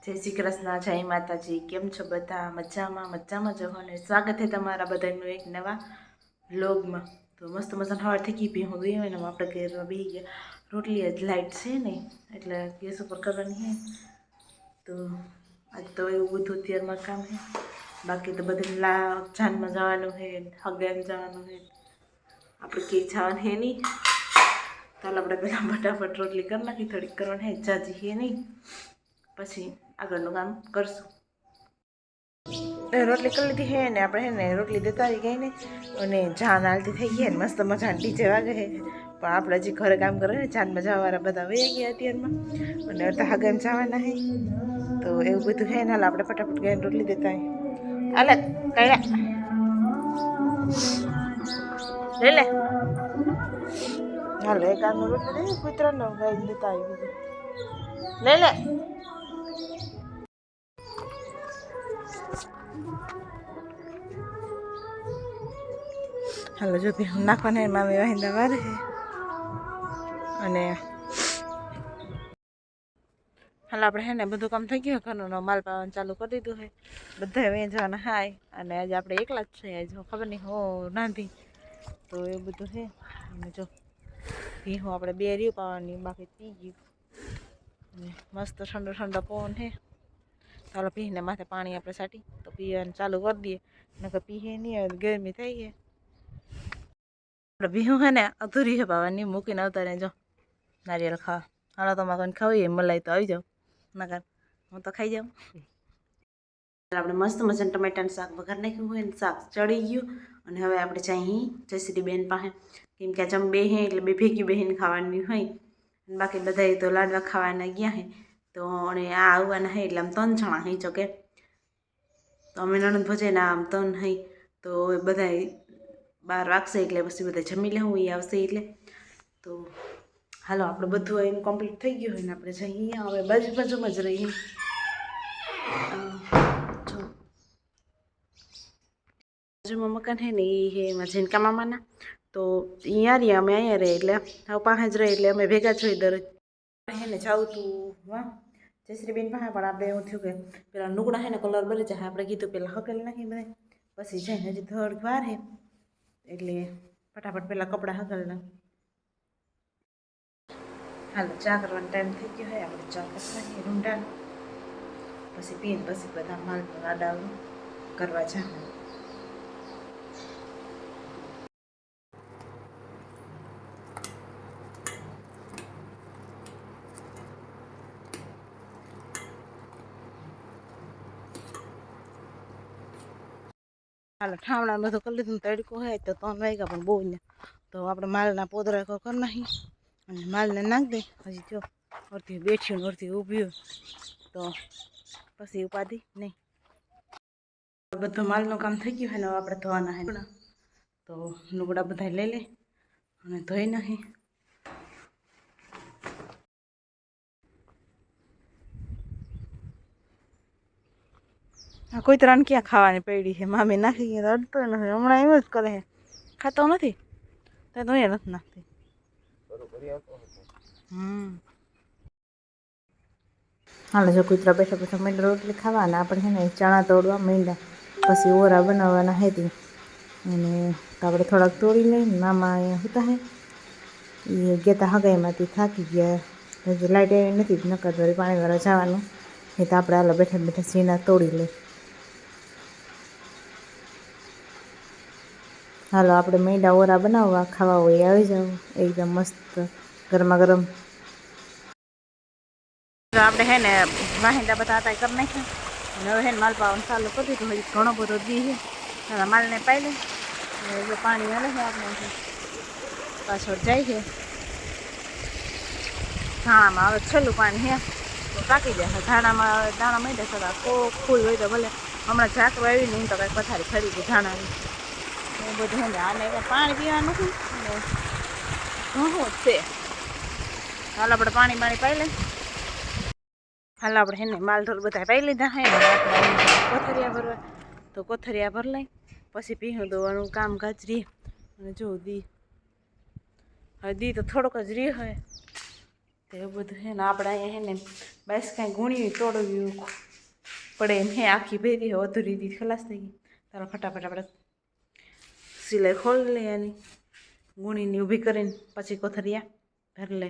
જય શ્રી કૃષ્ણ, જય માતાજી। કેમ છો બધા? મજામાં જ હો ને સ્વાગત છે તમારા બધાનું એક નવા વ્લોગમાં। તો મસ્ત મજાના હવાર થઈ ગઈ હું ગઈ હોય ને આપણે ઘરમાં બેસી ગયા। રોટલી જ લાઇટ છે ને એટલે ગેસ ઉપર કરવાની છે। તો આજ તો એવું બધું અત્યારમાં કામ છે, બાકી તો બધે જાનમાં જવાનું છે, હગાઈને જવાનું છે, આપણે ક્યાંય જવાનું છે નહીં। ચાલો આપણે પહેલાં ફટાફટ રોટલી કરી નાખી, થોડીક કરવાની છે, જાજી છે નહીં, પછી આગળનું કામ કરશું। રોટલી કરી લીધી છે ને આપણે છે ને રોટલી દેતા આવી ગઈ ને અને જાન હાલતી થઈ ગઈ ને મસ્ત મજાની ડીજે વાગે છે, પણ આપણે હજી ઘરે કામ કરે ને જાનમાં જવાવાળા બધા વહી ગયા અત્યારમાં અને અડધા હગામ જવાના છે। તો એવું બધું છે ને હાલ આપણે ફટાફટ ગઈને રોટલી દેતા આવી। હાલે કયા લઈ લે, હાલો એક આદનો રોટલી દઈએ કૂતરાનો ગાઈને દેતા આવી બીજું લઈ લે। હાલો જો હું નાખવાના મામી વાહિંદા વારે છે અને હાલ આપણે છે ને બધું કામ થઈ ગયું, ઘરનો માલ પાવાનું ચાલુ કરી દીધું છે, બધા વેચવાના હાય અને આજે આપણે એકલા જ છે, આજે ખબર નહીં હો નાંધી તો એવું બધું છે। અને જો ભીહું આપણે બે રહ્યું પાવાની બાકી પી ગયું અને મસ્ત ઠંડો ઠંડો પવન છે। ચાલો પીને માથે પાણી આપણે સાટી તો પીવાનું ચાલુ કરી દઈએ, નકર પીએ નહીં આવે ગરમી થઈ ગઈ। આપણે ભીહું છે ને અધૂરી છે પાવાની, મૂકીને આવતા ને જો નારિયેળ ખાવા। હાલો તમારે કોઈને ખાવી મલાઈ તો આવી જાઓ, નકર હું તો ખાઈ જાઉં। આપણે મસ્ત મજાનું ટમેટાનું શાક વઘાર નાખ્યું હોય ને શાક ચડી ગયું અને હવે આપણે જઈ જયશ્રી બેન પાસે, કેમ કે જમ બે હે એટલે બે ભેગી બહેન ખાવાની હોય, બાકી બધા તો લાડવા ખાવાના ગયા હે। તો અને આ આવવાના હે એટલે આમ 3 જણા હે જો કે તો અમે નણંદ ભજાઈને આમ 3 હઈ તો બધા 12 વાગશે એટલે પછી બધા જમી લેવું એ આવશે એટલે। તો હાલો આપણે બધું એમ કમ્પ્લીટ થઈ ગયું હોય ને આપણે જઈએ હવે બાજુમાં જ રહીએ। બાજુમાં મકાન છે ને એ છે એમાં ઝીનકા મામાના, તો અહીંયા રહીએ અમે અહીંયા રહીએ એટલે હવે પાસે જ રહીએ એટલે અમે ભેગા જ હોય દરરોજ। હે ને જાઉં તું વાહ જયશ્રી બેન પાસે, પણ આપણે એવું થયું કે પેલા લુગડા છે ને કલર બળી જાય, આપણે કીધું પેલા હકેલી નાખી બધા પછી જાય, હજી થોડીક વાર છે એટલે ફટાફટ પેલા કપડાં હકેલ નાખ। હાલો ચા કરવાનો ટાઈમ થઈ ગયો હોય, આપણે ચા કરી નાખીએ રૂંઢા, પછી પીને પછી બધા માલ આડાવડું કરવા જાય। હાલો ઠામણા બધું કરી લીધું, તડકો હોય તો 3 વાગ્યા પણ બહુ ને, તો આપણે માલના પોદરા કરી નાખી અને માલને નાખી દે। હજી જો અડધી બેઠ્યું અડધી ઊભ્યું તો પછી ઉપાધિ નહીં। બધું માલનું કામ થઈ ગયું હોય ને આપણે ધોવાના હે, તો લુગડા બધા લઈ લે અને ધોઈ નાખી। આ કોઈ ત્રણ ક્યાં ખાવાની પડી છે, મામી નાખી ગયા તો અડતો નથી, હમણાં એમ જ કરે છે, ખાતો નથી તો એ નથી નાખતી। હાલો જો કૂતરા બેઠા બેઠા માંડ્યા રોટલી ખાવા અને આપણે છે ને ચણા તોડવા માંડ્યા, પછી ઓરા બનાવવાના હતી અને આપણે થોડાક તોડી લઈને મામા અહીંયા હતા હે એ ગયા હગાઈમાંથી થાકી ગયા, હજી લાઇટ એવી નથી નકર તો પાણીવાળા જવાનું એ તો આપણે હાલો બેઠા બેઠા સીના તોડી લઈ। હાલો આપણે માંડ્યા ઓરા બનાવવા, ખાવા હોય આવી જાવ, એકદમ મસ્ત ગરમા ગરમ। આપણે હે ને વાહિંદા બધા હતા કરી નાખ્યા અને હવે હે ને માલ પાવાનું ચાલુ કરી દીધું, હજી ઘણો બધો દી છે, માલને પાઈ લે જો પાણી હાલે છે આપણે પાછળ જાય છે ધાણામાં, હવે છેલ્લું પાણી હે તો કાપી દે। ધાણામાં દાણા માંડે છતાં ફૂલ હોય તો ભલે, હમણાં ઝાકરું આવી નહીં તો કાંઈ પથારી ખરી ગઈ ધાણાની એ બધું હે ને, આને પાણી પીવાનું નથી ને ઘણું જ છે। હાલ આપણે પાણી પાઈ લે, હાલ આપણે હે ને માલઢોર બધા પાઈ લીધા હે કોથરિયા ભરવા, તો કોથરિયા ભર લઈ પછી ભીહું દોવાનું કામકાજ રહે। અને જો દી હવે દી તો થોડોક જ રહે હોય તો એવું બધું છે ને આપણે અહીંયા છે ને બસ કાંઈ ગુણી તોડવી પડે એમ હે આખી ભેરી હોય અધૂરી દી ખલાસ થઈ ગઈ તારો ફટાફટ આપણે સિલાઈ ખોલી લે એની ગુણીની ઊભી કરીને પછી કોથરિયા ભરી લે